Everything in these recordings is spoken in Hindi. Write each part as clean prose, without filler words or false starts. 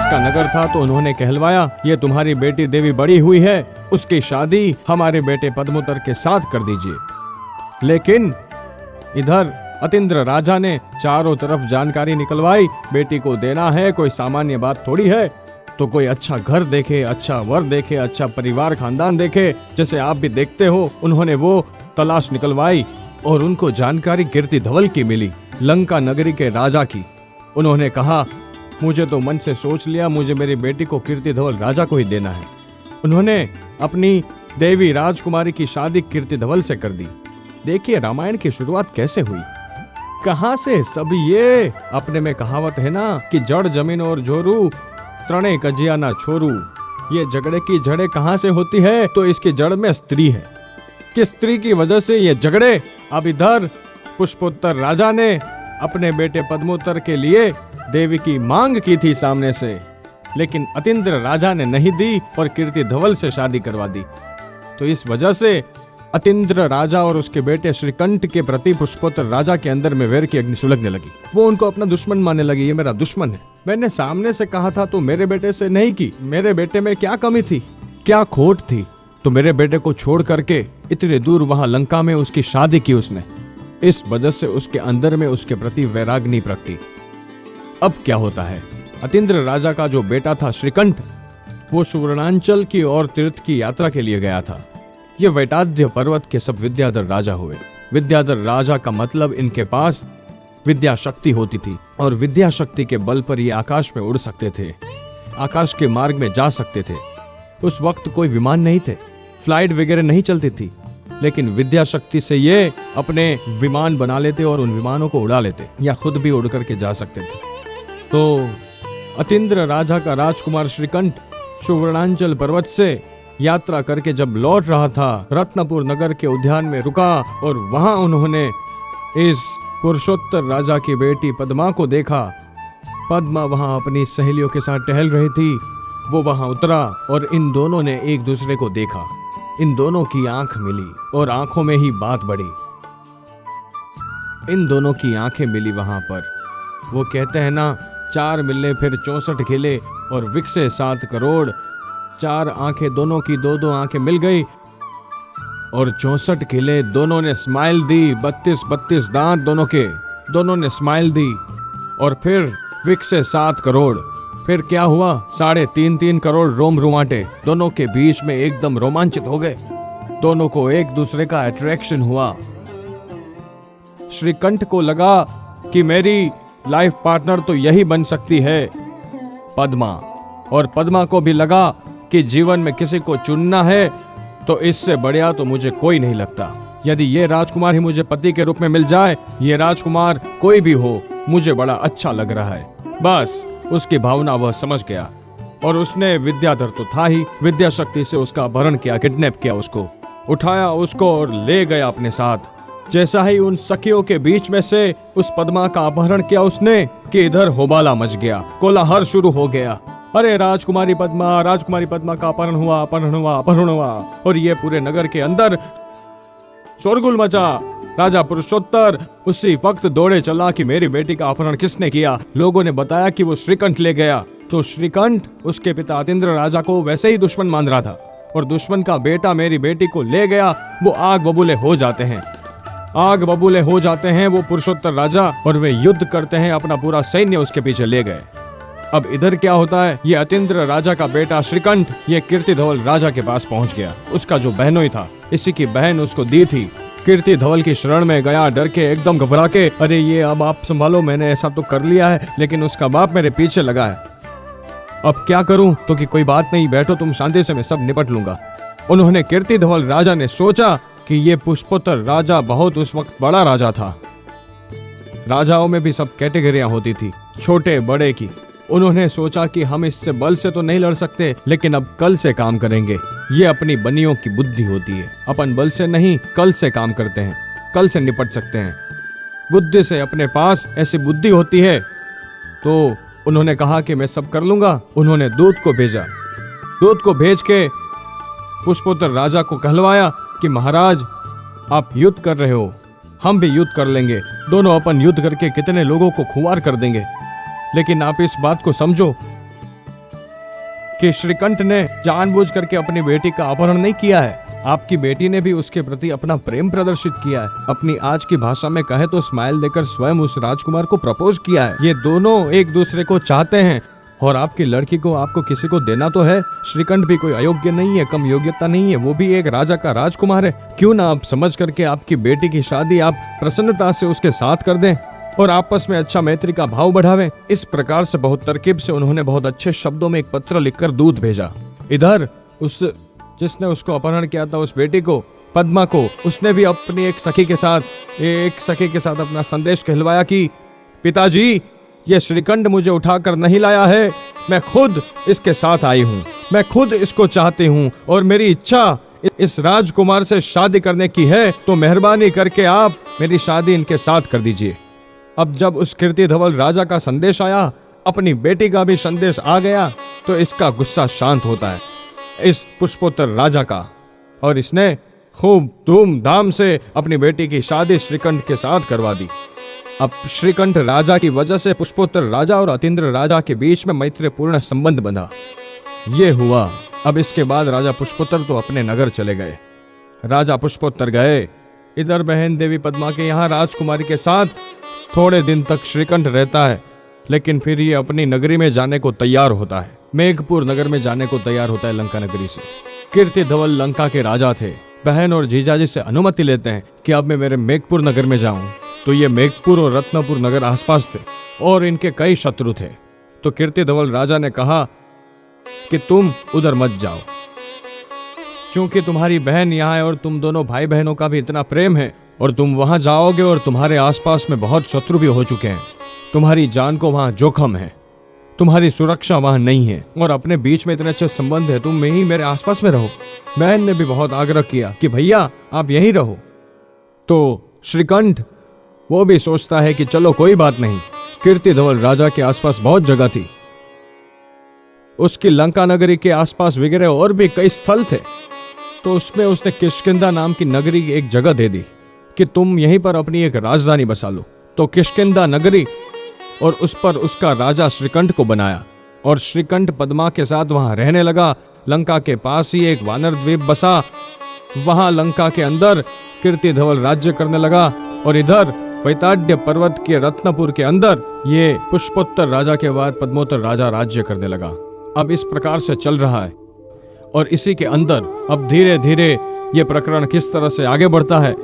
का नगर था तो उन्होंने कहलवाया, ये तुम्हारी बेटी देवी बड़ी हुई है, उसकी शादी हमारे बेटे पद्मोत्तर के साथ कर दीजिए। लेकिन इधर अतीन्द्र राजा ने चारों तरफ जानकारी निकलवाई, बेटी को देना है कोई सामान्य बात थोड़ी है, तो कोई अच्छा घर देखे, अच्छा वर देखे, अच्छा परिवार खानदान देखे, जैसे आप भी देखते हो। उन्होंने वो तलाश निकलवाई और उनको जानकारी कीर्ति धवल की मिली, लंका नगरी के राजा की। उन्होंने कहा, मुझे तो मन से सोच लिया, मुझे मेरी बेटी को कीर्ति धवल राजा को ही देना है। उन्होंने अपनी देवी राजकुमारी की शादी कीर्ति धवल से कर दी। देखिए रामायण की शुरुआत कैसे हुई, कहां से सब ये अपने में कहावत है ना कि जड़ जमीन और जोरू त्रणे कजिया ना छोरू। ये झगड़े की जड़ें कहां से होती है, तो इसकी जड़ में स्त्री है, कि स्त्री की वजह से ये झगड़े। अब इधर पुष्पोत्तर राजा ने अपने बेटे पद्मोत्तर के लिए देवी की मांग की थी सामने से, लेकिन अतीन्द्र राजा ने नहीं दी और कीर्ति धवल से शादी करवा दी। तो इस वजह से अतीन्द्र राजा और उसके बेटे श्रीकंठ के प्रति पुष्पोत्तर राजा के अंदर में वैर की अग्नि सुलगने लगी। वो उनको अपना दुश्मन मानने लगी, ये मेरा दुश्मन है। मैंने सामने से कहा था तो मेरे बेटे से नहीं की, मेरे बेटे में क्या कमी थी, क्या खोट थी, तो मेरे बेटे को छोड़ करके इतने दूर वहां लंका में उसकी शादी की उसने। इस वजह से उसके अंदर में उसके प्रति वैराग्नि प्रकटी। अब क्या होता है, अतीन्द्र राजा का जो बेटा था श्रीकंठ, वो सुवर्णांचल की ओर तीर्थ की यात्रा के लिए गया था। ये वैटाद्य पर्वत के सब विद्याधर राजा हुए। विद्याधर राजा का मतलब इनके पास विद्या शक्ति होती थी और विद्या शक्ति के बल पर ये आकाश में उड़ सकते थे, आकाश के मार्ग में जा सकते थे। उस वक्त कोई विमान नहीं थे, फ्लाइट वगैरह नहीं चलती थी, लेकिन विद्या शक्ति से ये अपने विमान बना लेते और उन विमानों को उड़ा लेते या खुद भी उड़ करके जा सकते थे। तो अतीन्द्र राजा का राजकुमार श्रीकंठ सुवर्णांचल पर्वत से यात्रा करके जब लौट रहा था, रत्नपुर नगर के उद्यान में रुका और वहां उन्होंने इस पुरुषोत्तर राजा की बेटी पद्मा को देखा। पद्मा वहां अपनी सहेलियों के साथ टहल रही थी। वो वहां उतरा और इन दोनों ने एक दूसरे को देखा। इन दोनों की आंख मिली और आंखों में ही बात बढ़ी। इन दोनों की आंखें मिली वहां पर। वो कहते हैं ना, 4 मिलने फिर 64 खिले और विकसे 7 करोड़। 4 आंखें दोनों की, 2-2 आंखें मिल गई और 64 खिले। दोनों ने स्माइल दी, 32 दांत दोनों के, दोनों ने स्माइल दी। और फिर विकसे 7 करोड़। फिर क्या हुआ, 3.5 करोड़ रोम रुमाटे दोनों के बीच में एकदम रोमांचित हो गए। दोनों को एक दूसरे का अट्रैक्शन हुआ। श्रीकंठ को लगा कि मेरी लाइफ पार्टनर तो यही बन सकती है पद्मा, और पद्मा को भी लगा कि जीवन में किसी को चुनना है तो इससे बढ़िया तो मुझे कोई नहीं लगता। यदि ये राजकुमार ही मुझे पति के रूप में मिल जाए, ये राजकुमार कोई भी हो, मुझे बड़ा अच्छा लग रहा है। बस उसकी भावना वह समझ गया और उसने विद्याधर तो था ही, विद्या शक्ति से उसका अपहरण किया, किडनैप किया, उसको उठाया, उसको और ले गया अपने साथ। जैसा ही उन सखियों के बीच में से उस पद्मा का अपहरण किया उसने कि इधर होबाला मच गया, कोलाहल शुरू हो गया। अरे राजकुमारी पद्मा का अपहरण हुआ। और ये पूरे नगर के अंदर शोरगुल मचा। राजा पुरुषोत्तर उसी वक्त दौड़े चला कि मेरी बेटी का अपहरण किसने किया। लोगों ने बताया कि वो श्रीकंठ ले गया। तो श्रीकंठ उसके पिता अतीन्द्र राजा को वैसे ही दुश्मन मान रहा था, और दुश्मन का बेटा मेरी बेटी को ले गया। वो आग बबूले हो जाते हैं वो पुरुषोत्तर राजा, और वे युद्ध करते हैं, अपना पूरा सैन्य उसके पीछे ले गए। अब इधर क्या होता है, ये अतीन्द्र राजा का बेटा श्रीकंठ ये कीर्ति धवल राजा के पास पहुंच गया। उसका जो बहनोई था, इसी की बहन उसको दी थी। कीर्ति धवल की शरण में गया, डर के, एकदम घबरा के, अरे ये अब आप संभालो, मैंने ऐसा तो कर लिया है, लेकिन उसका बाप मेरे पीछे लगा है, अब क्या करूं। तो कि कोई बात नहीं, बैठो तुम शांति से, मैं सब निपट लूंगा। उन्होंने कीर्ति धवल राजा ने सोचा कि ये पुष्पोत्तर राजा बहुत उस वक्त बड़ा राजा था, राजाओं में भी सब कैटेगरियां होती थी, छोटे बड़े की। उन्होंने सोचा कि हम इससे बल से तो नहीं लड़ सकते, लेकिन अब कल से काम करेंगे। ये अपनी बनियों की बुद्धि होती है। अपन बल से नहीं, कल से काम करते हैं, कल से निपट सकते हैं। बुद्धि से अपने पास ऐसी बुद्धि होती है। तो उन्होंने कहा कि मैं सब कर लूंगा। उन्होंने दूत को भेजा। दूत को भेज के पुष्पोत्तर राजा को कहलवाया कि महाराज, आप युद्ध कर रहे हो, हम भी युद्ध कर लेंगे। दोनों अपन युद्ध करके कितने लोगों को खुआर कर देंगे। लेकिन आप इस बात को समझो कि श्रीकंठ ने जानबूझ करके अपनी बेटी का अपहरण नहीं किया है। आपकी बेटी ने भी उसके प्रति अपना प्रेम प्रदर्शित किया है। अपनी आज की भाषा में कहे तो स्माइल देकर स्वयं उस राजकुमार को प्रपोज किया है। ये दोनों एक दूसरे को चाहते हैं और आपकी लड़की को आपको किसी को देना तो है। श्रीकंठ भी कोई अयोग्य नहीं है, कम योग्यता नहीं है, वो भी एक राजा का राजकुमार है। क्यों ना आप समझ करके आपकी बेटी की शादी आप प्रसन्नता से उसके साथ कर दें और आपस में अच्छा मैत्री का भाव बढ़ावें। इस प्रकार से बहुत तरकीब से उन्होंने बहुत अच्छे शब्दों में एक पत्र लिखकर दूत भेजा। इधर उस जिसने उसको अपहरण किया था, उस बेटी को, पद्मा को, उसने भी अपनी एक सखी के साथ अपना संदेश कहलवाया कि पिताजी, ये श्रीकंठ मुझे उठाकर नहीं लाया है, मैं खुद इसके साथ आई हूँ, मैं खुद इसको चाहती हूँ और मेरी इच्छा इस राजकुमार से शादी करने की है। तो मेहरबानी करके आप मेरी शादी इनके साथ कर दीजिए। अब जब उस कीर्तिधवल राजा का संदेश आया, अपनी बेटी का भी संदेश आ गया, तो इसका गुस्सा शांत होता है, इस पुष्पोत्तर राजा का। और इसने खूब धूमधाम से अपनी बेटी की शादी श्रीकंठ के साथ करवा दी। अब श्रीकंठ राजा की वजह से पुष्पोत्तर राजा और अतीन्द्र राजा के बीच में मैत्रीपूर्ण संबंध बंधा। ये हुआ। अब इसके बाद राजा पुष्पोत्तर तो अपने नगर चले गए। राजा पुष्पोत्तर गए। इधर बहन देवी पद्मा के यहाँ राजकुमारी के साथ थोड़े दिन तक श्रीकंठ रहता है, लेकिन फिर ये अपनी नगरी में जाने को तैयार होता है। मेघपुर नगर में जाने को तैयार होता है लंका नगरी से। कीर्तिधवल लंका के राजा थे। बहन और जीजाजी से अनुमति लेते हैं कि अब मैं मेरे मेघपुर नगर में जाऊं। तो ये मेघपुर और रत्नपुर नगर आसपास थे और इनके कई शत्रु थे। तो कीर्तिधवल राजा ने कहा कि तुम उधर मत जाओ, क्योंकि तुम्हारी बहन यहाँ है और तुम दोनों भाई बहनों का भी इतना प्रेम है, और तुम वहां जाओगे और तुम्हारे आसपास में बहुत शत्रु भी हो चुके हैं। तुम्हारी जान को वहां जोखम है, तुम्हारी सुरक्षा वहां नहीं है, और अपने बीच में इतने अच्छे संबंध है, तुम ही मेरे आसपास में रहो। बहन ने भी बहुत आग्रह किया कि भैया आप यहीं रहो। तो श्रीकंठ वो भी सोचता है कि चलो कोई बात नहीं। कीर्तिधवल राजा के आसपास बहुत जगह थी, उसकी लंका नगरी के आसपास वगैरह और भी कई स्थल थे। तो उसमें उसने किष्किंधा नाम की नगरी एक जगह दे दी कि तुम यहीं पर अपनी एक राजधानी बसा लो। तो किष्किंधा नगरी और उस पर उसका राजा श्रीकंठ को बनाया, और श्रीकंठ पद्मा के साथ वहां रहने लगा। लंका के पास ही एक वानर द्वीप बसा, वहां लंका के अंदर कीर्तिधवल राज्य करने लगा, और इधर वैताड्य पर्वत के रत्नपुर के अंदर ये पुष्पोत्तर राजा के बाद पद्मोत्तर राजा राज्य करने लगा। अब इस प्रकार से चल रहा है, और इसी के अंदर अब धीरे धीरे ये प्रकरण किस तरह से आगे बढ़ता है,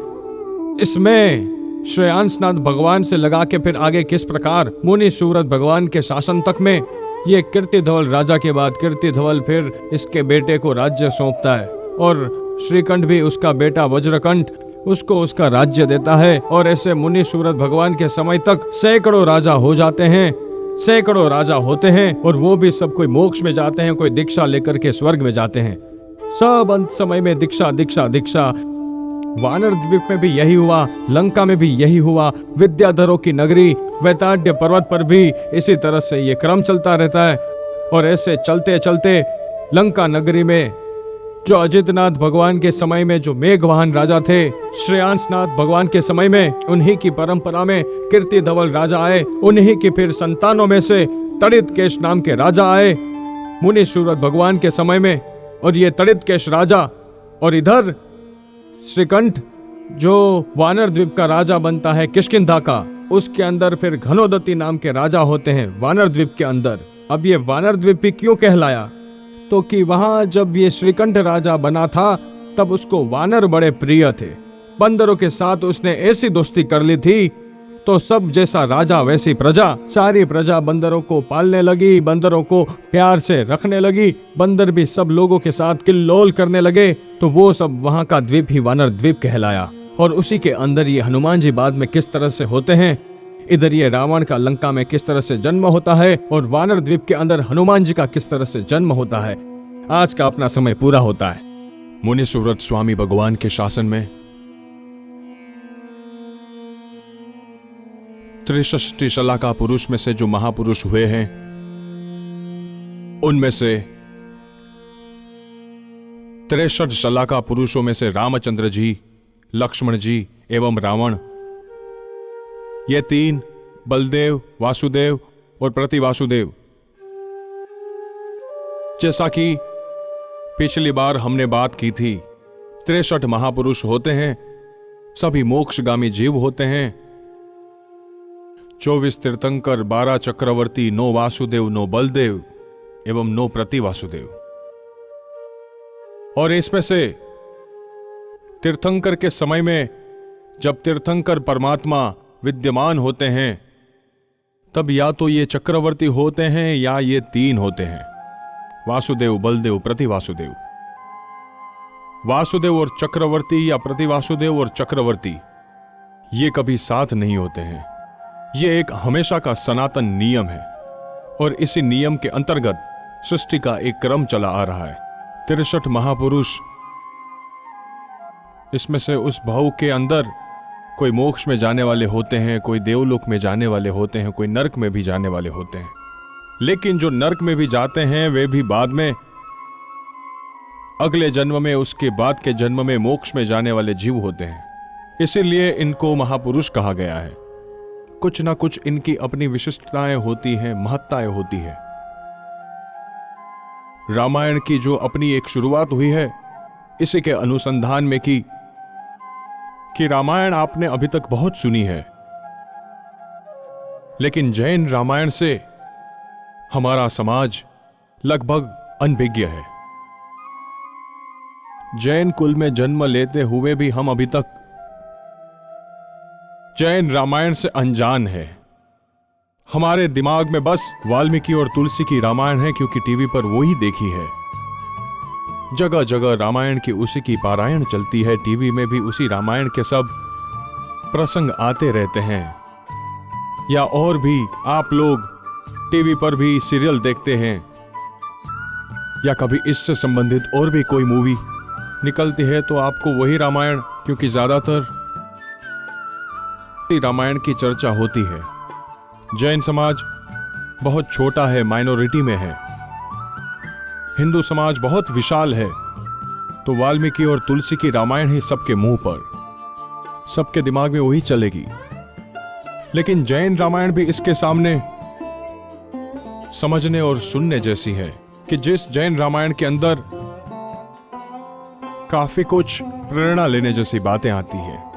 इसमें श्रेयांसनाथ भगवान से लगा के फिर आगे किस प्रकार मुनि सूरत भगवान के शासन तक में ये कीर्तिधवल राजा के बाद कीर्तिधवल फिर इसके बेटे को राज्य सौंपता है, और श्रीकंठ भी उसका बेटा वज्रकंठ उसको उसका राज्य देता है। और ऐसे मुनि सूरत भगवान के समय तक सैकड़ों राजा हो जाते हैं, सैकड़ों राजा होते हैं, और वो भी सब कोई मोक्ष में जाते हैं, कोई दीक्षा लेकर के स्वर्ग में जाते हैं। सब अंत समय में दीक्षा दीक्षा दीक्षा। वानर द्वीप में भी यही हुआ, लंका में भी यही हुआ, विद्याधरों की नगरी वैताड्य पर्वत पर भी इसी तरह से ये क्रम चलता रहता है। और ऐसे चलते चलते लंका नगरी में जो अजितनाथ भगवान के समय में जो मेघवाहन राजा थे, श्रेयांसनाथ भगवान के समय में उन्हीं की परंपरा में कीर्तिधवल राजा आए। उन्हीं की फिर संतानों में से तड़ितकेश नाम के राजा आए मुनि सूरत भगवान के समय में, और ये तड़ितकेश राजा, और इधर श्रीकंठ जो वानर द्वीप का राजा बनता है किष्किंधा का, उसके अंदर फिर घनोदती नाम के राजा होते हैं वानर द्वीप के अंदर। अब ये वानर द्वीप भी क्यों कहलाया, तो कि वहां जब ये श्रीकंठ राजा बना था तब उसको वानर बड़े प्रिय थे। बंदरों के साथ उसने ऐसी दोस्ती कर ली थी, तो सब जैसा राजा वैसी प्रजा, सारी प्रजा बंदरों को पालने लगी, बंदरों को प्यार से रखने लगी, बंदर भी सब लोगों के साथ किल्लोल करने लगे। तो वो सब वहां का द्वीप ही वानर द्वीप कहलाया। और उसी के अंदर ये हनुमान जी बाद में किस तरह से होते हैं, इधर ये रावण का लंका में किस तरह से जन्म होता है और वानर द्वीप के अंदर हनुमान जी का किस तरह से जन्म होता है। आज का अपना समय पूरा होता है। मुनि सुव्रत स्वामी भगवान के शासन में 63 शलाका पुरुष में से जो महापुरुष हुए हैं, उनमें से 63 शलाका पुरुषों में से रामचंद्र जी, लक्ष्मण जी एवं रावण, ये तीन, बलदेव, वासुदेव और प्रतिवासुदेव, जैसा कि पिछली बार हमने बात की थी, 63 महापुरुष होते हैं, सभी मोक्षगामी जीव होते हैं। 24 तीर्थंकर, 12 चक्रवर्ती, 9 वासुदेव, 9 बलदेव एवं 9 प्रतिवासुदेव। और इसमें से तीर्थंकर के समय में जब तीर्थंकर परमात्मा विद्यमान होते हैं, तब या तो ये चक्रवर्ती होते हैं या ये तीन होते हैं, वासुदेव, बलदेव, प्रतिवासुदेव। वासुदेव और चक्रवर्ती या प्रतिवासुदेव और चक्रवर्ती ये कभी साथ नहीं होते हैं। ये एक हमेशा का सनातन नियम है और इसी नियम के अंतर्गत सृष्टि का एक क्रम चला आ रहा है। 63 महापुरुष, इसमें से उस भाव के अंदर कोई मोक्ष में जाने वाले होते हैं, कोई देवलोक में जाने वाले होते हैं, कोई नरक में भी जाने वाले होते हैं। लेकिन जो नरक में भी जाते हैं वे भी बाद में, अगले जन्म में, उसके बाद के जन्म में मोक्ष में जाने वाले जीव होते हैं। इसीलिए इनको महापुरुष कहा गया है। कुछ ना कुछ इनकी अपनी विशिष्टताएं होती हैं, महत्ताएं होती है। रामायण की जो अपनी एक शुरुआत हुई है, इसी के अनुसंधान में की कि रामायण आपने अभी तक बहुत सुनी है, लेकिन जैन रामायण से हमारा समाज लगभग अनभिज्ञ है। जैन कुल में जन्म लेते हुए भी हम अभी तक जैन रामायण से अनजान है। हमारे दिमाग में बस वाल्मीकि और तुलसी की रामायण है, क्योंकि टीवी पर वो ही देखी है। जगह जगह रामायण की उसी की पारायण चलती है, टीवी में भी उसी रामायण के सब प्रसंग आते रहते हैं। या और भी आप लोग टीवी पर भी सीरियल देखते हैं, या कभी इससे संबंधित और भी कोई मूवी निकलती है तो आपको वही रामायण, क्योंकि ज्यादातर रामायण की चर्चा होती है। जैन समाज बहुत छोटा है, माइनॉरिटी में है। हिंदू समाज बहुत विशाल है, तो वाल्मीकि और तुलसी की रामायण ही सबके मुंह पर, सबके दिमाग में वही चलेगी। लेकिन जैन रामायण भी इसके सामने समझने और सुनने जैसी है कि जिस जैन रामायण के अंदर काफी कुछ प्रेरणा लेने जैसी बातें आती है।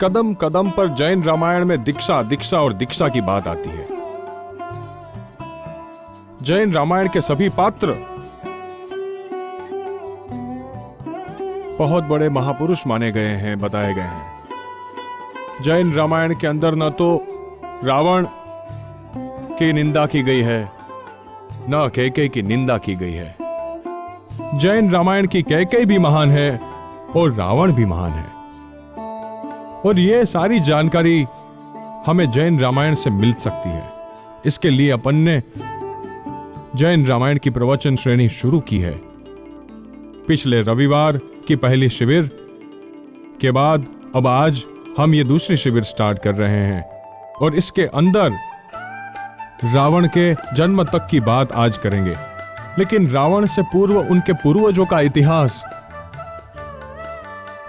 कदम कदम पर जैन रामायण में दीक्षा, दीक्षा और दीक्षा की बात आती है। जैन रामायण के सभी पात्र बहुत बड़े महापुरुष माने गए हैं, बताए गए हैं। जैन रामायण के अंदर न तो रावण की निंदा की गई है, न कैकेयी की निंदा की गई है। जैन रामायण की कैकेयी भी महान है और रावण भी महान है। और ये सारी जानकारी हमें जैन रामायण से मिल सकती है। इसके लिए अपन ने जैन रामायण की प्रवचन श्रेणी शुरू की है। पिछले रविवार की पहली शिविर के बाद अब आज हम ये दूसरी शिविर स्टार्ट कर रहे हैं, और इसके अंदर रावण के जन्म तक की बात आज करेंगे। लेकिन रावण से पूर्व उनके पूर्वजों का इतिहास,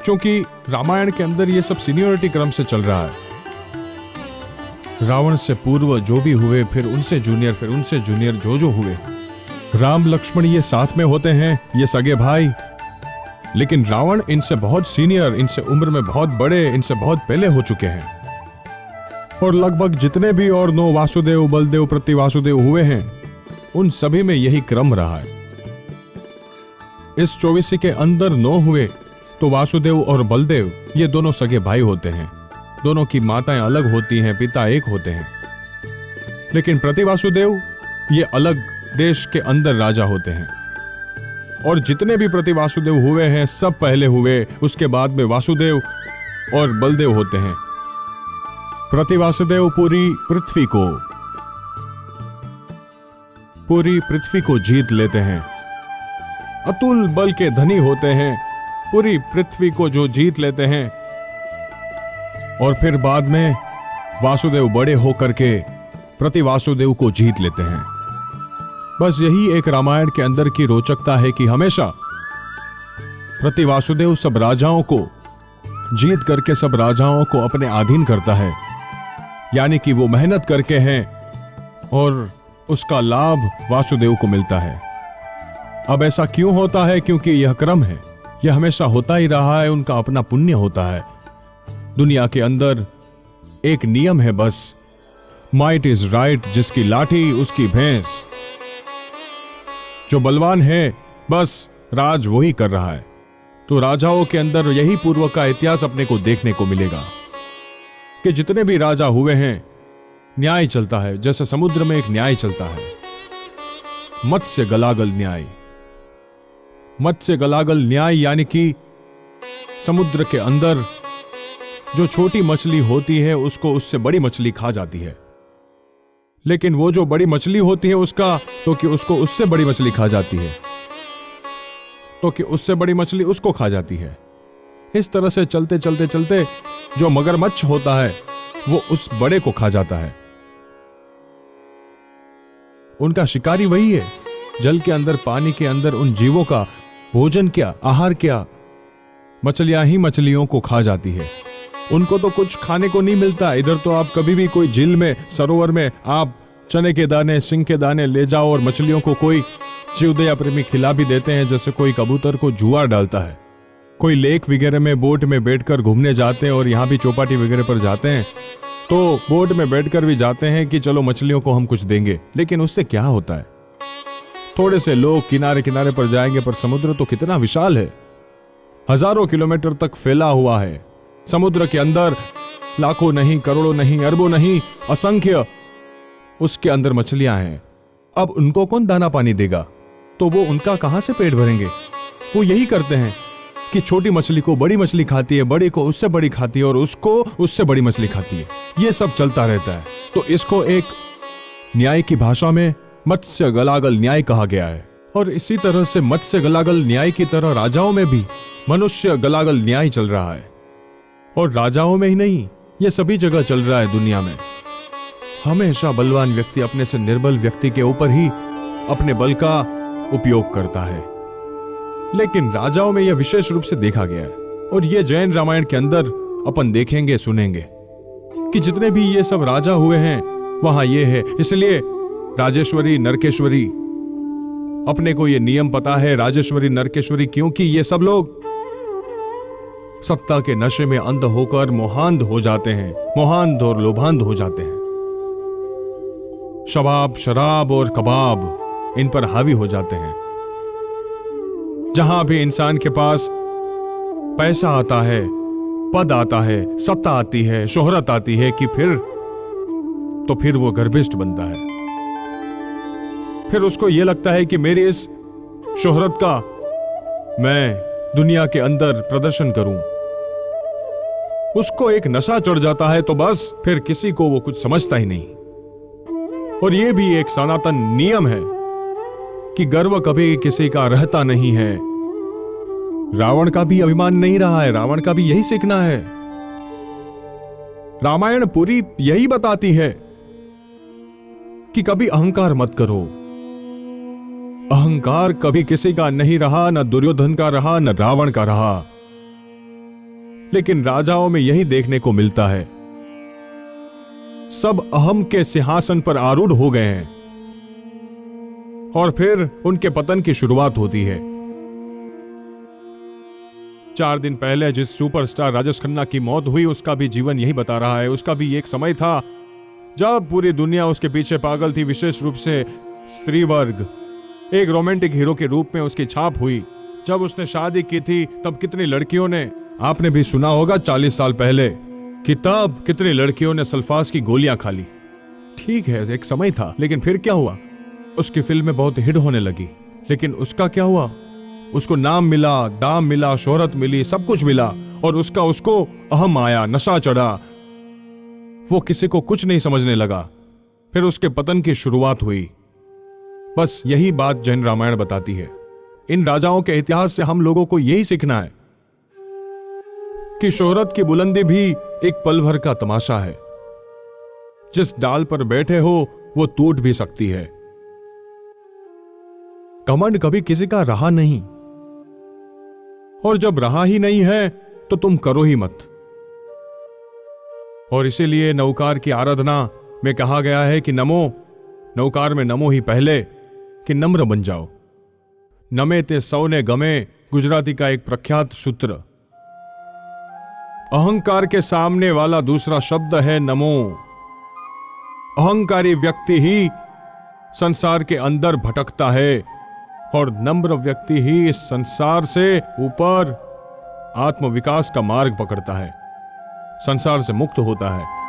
क्योंकि रामायण के अंदर ये सब सीनियरिटी क्रम से चल रहा है। रावण से पूर्व जो भी हुए, फिर उनसे जूनियर, फिर उनसे जूनियर जो हुए। राम लक्ष्मण ये साथ में होते हैं, ये सगे भाई। लेकिन रावण इनसे बहुत सीनियर, इनसे उम्र में बहुत बड़े, इनसे बहुत पहले हो चुके हैं। और लगभग जितने भी और 9 वासुदेव, बलदेव, प्रतिवासुदेव हुए हैं, उन सभी में यही क्रम रहा है। इस 24 के अंदर 9 हुए तो वासुदेव और बलदेव ये दोनों सगे भाई होते हैं। दोनों की माताएं अलग होती हैं, पिता एक होते हैं। लेकिन प्रतिवासुदेव ये अलग देश के अंदर राजा होते हैं। और जितने भी प्रतिवासुदेव हुए हैं सब पहले हुए, उसके बाद में वासुदेव और बलदेव होते हैं। प्रतिवासुदेव पूरी पृथ्वी को जीत लेते हैं। अतुल बल के धनी होते हैं, पूरी पृथ्वी को जो जीत लेते हैं, और फिर बाद में वासुदेव बड़े होकर के प्रतिवासुदेव को जीत लेते हैं। बस यही एक रामायण के अंदर की रोचकता है कि हमेशा प्रतिवासुदेव सब राजाओं को जीत करके सब राजाओं को अपने अधीन करता है, यानी कि वो मेहनत करके हैं और उसका लाभ वासुदेव को मिलता है। अब ऐसा क्यों होता है? क्योंकि यह क्रम है, यह हमेशा होता ही रहा है, उनका अपना पुण्य होता है। दुनिया के अंदर एक नियम है बस, माइट इज राइट, जिसकी लाठी उसकी भैंस। जो बलवान है बस राज वही कर रहा है। तो राजाओं के अंदर यही पूर्व का इतिहास अपने को देखने को मिलेगा कि जितने भी राजा हुए हैं न्याय चलता है, जैसे समुद्र में एक न्याय चलता है, मत्स्य गलागल न्याय। मत्स्य गलागल न्याय यानी कि समुद्र के अंदर जो छोटी मछली होती है उसको उससे बड़ी मछली खा जाती है, लेकिन वो जो बड़ी मछली होती है उसका तो कि उसको उससे बड़ी मछली खा जाती है, तो कि उससे बड़ी मछली उसको खा जाती है। इस तरह से चलते चलते चलते जो मगरमच्छ होता है वो उस बड़े को खा जाता है। उनका शिकारी वही है। जल के अंदर, पानी के अंदर उन जीवों का भोजन क्या, आहार क्या, मछलियां ही मछलियों को खा जाती है। उनको तो कुछ खाने को नहीं मिलता। इधर तो आप कभी भी कोई झील में, सरोवर में आप चने के दाने, सिंह के दाने ले जाओ और मछलियों को कोई जीवदया प्रेमी खिला भी देते हैं, जैसे कोई कबूतर को जुआ डालता है। कोई लेक वगैरह में बोट में बैठकर घूमने जाते हैं और यहाँ भी चौपाटी वगैरह पर जाते हैं तो बोट में बैठकर भी जाते हैं कि चलो मछलियों को हम कुछ देंगे, लेकिन उससे क्या होता है? थोड़े से लोग किनारे किनारे पर जाएंगे, पर समुद्र तो कितना विशाल है, हजारों किलोमीटर तक फैला हुआ है। समुद्र के अंदर लाखों नहीं, करोड़ों नहीं, अरबों नहीं, असंख्य उसके अंदर मछलियां हैं। अब उनको कौन दाना पानी देगा? तो वो उनका कहां से पेट भरेंगे? वो यही करते हैं कि छोटी मछली को बड़ी मछली खाती है, बड़ी को उससे बड़ी खाती है और उसको उससे बड़ी मछली खाती है। ये सब चलता रहता है। तो इसको एक न्याय की भाषा में मत्स्य गलागल न्याय कहा गया है। और इसी तरह से मत्स्य गलागल न्याय की तरह राजाओं में भी मनुष्य गलागल न्याय चल रहा है। और राजाओं में ही नहीं, ये सभी जगह चल रहा है दुनिया में। हमेशा बलवान व्यक्ति अपने से निर्बल व्यक्ति के ऊपर ही अपने बल का उपयोग करता है, लेकिन राजाओं में यह विशेष रूप से देखा गया है। और यह जैन रामायण के अंदर अपन देखेंगे, सुनेंगे कि जितने भी ये सब राजा हुए हैं वहां ये है। इसलिए राजेश्वरी, नरकेश्वरी, अपने को यह नियम पता है, राजेश्वरी, नरकेश्वरी, क्योंकि ये सब लोग सत्ता के नशे में अंध होकर मोहांध हो जाते हैं, मोहांध और लोभांध हो जाते हैं। शबाब, शराब और कबाब इन पर हावी हो जाते हैं। जहां भी इंसान के पास पैसा आता है, पद आता है, सत्ता आती है, शोहरत आती है, कि फिर वो गर्भिष्ठ बनता है। फिर उसको यह लगता है कि मेरी इस शोहरत का मैं दुनिया के अंदर प्रदर्शन करूं। उसको एक नशा चढ़ जाता है, तो बस फिर किसी को वो कुछ समझता ही नहीं। और यह भी एक सनातन नियम है कि गर्व कभी किसी का रहता नहीं है। रावण का भी अभिमान नहीं रहा है, रावण का भी यही सीखना है। रामायण पूरी यही बताती है कि कभी अहंकार मत करो। अहंकार कभी किसी का नहीं रहा, न दुर्योधन का रहा, न रावण का रहा। लेकिन राजाओं में यही देखने को मिलता है। सब अहम के सिंहासन पर आरूढ़ हो गए हैं और फिर उनके पतन की शुरुआत होती है। 4 दिन पहले जिस सुपरस्टार राजेश खन्ना की मौत हुई, उसका भी जीवन यही बता रहा है। उसका भी एक समय था जब पूरी दुनिया उसके पीछे पागल थी, विशेष रूप से स्त्री वर्ग। एक रोमांटिक हीरो के रूप में उसकी छाप हुई। जब उसने शादी की थी तब कितनी लड़कियों ने, आपने भी सुना होगा 40 साल पहले, कि तब कितनी लड़कियों ने सल्फास की गोलियां खा ली। ठीक है, एक समय था, लेकिन फिर क्या हुआ? उसकी फिल्में बहुत हिट होने लगी, लेकिन उसका क्या हुआ? उसको नाम मिला, दाम मिला, शोहरत मिली, सब कुछ मिला, और उसको अहम आया, नशा चढ़ा। वो किसी को कुछ नहीं समझने लगा। फिर उसके पतन की शुरुआत हुई। बस यही बात जैन रामायण बताती है। इन राजाओं के इतिहास से हम लोगों को यही सीखना है कि शोहरत की बुलंदी भी एक पल भर का तमाशा है। जिस डाल पर बैठे हो वो टूट भी सकती है। घमंड कभी किसी का रहा नहीं, और जब रहा ही नहीं है तो तुम करो ही मत। और इसीलिए नौकार की आराधना में कहा गया है कि नमो, नौकार में नमो ही पहले, कि नम्र बन जाओ। नमे ते सौने गमे, गुजराती का एक प्रख्यात सूत्र। अहंकार के सामने वाला दूसरा शब्द है नमो। अहंकारी व्यक्ति ही संसार के अंदर भटकता है, और नम्र व्यक्ति ही इस संसार से ऊपर आत्मविकास का मार्ग पकड़ता है, संसार से मुक्त होता है।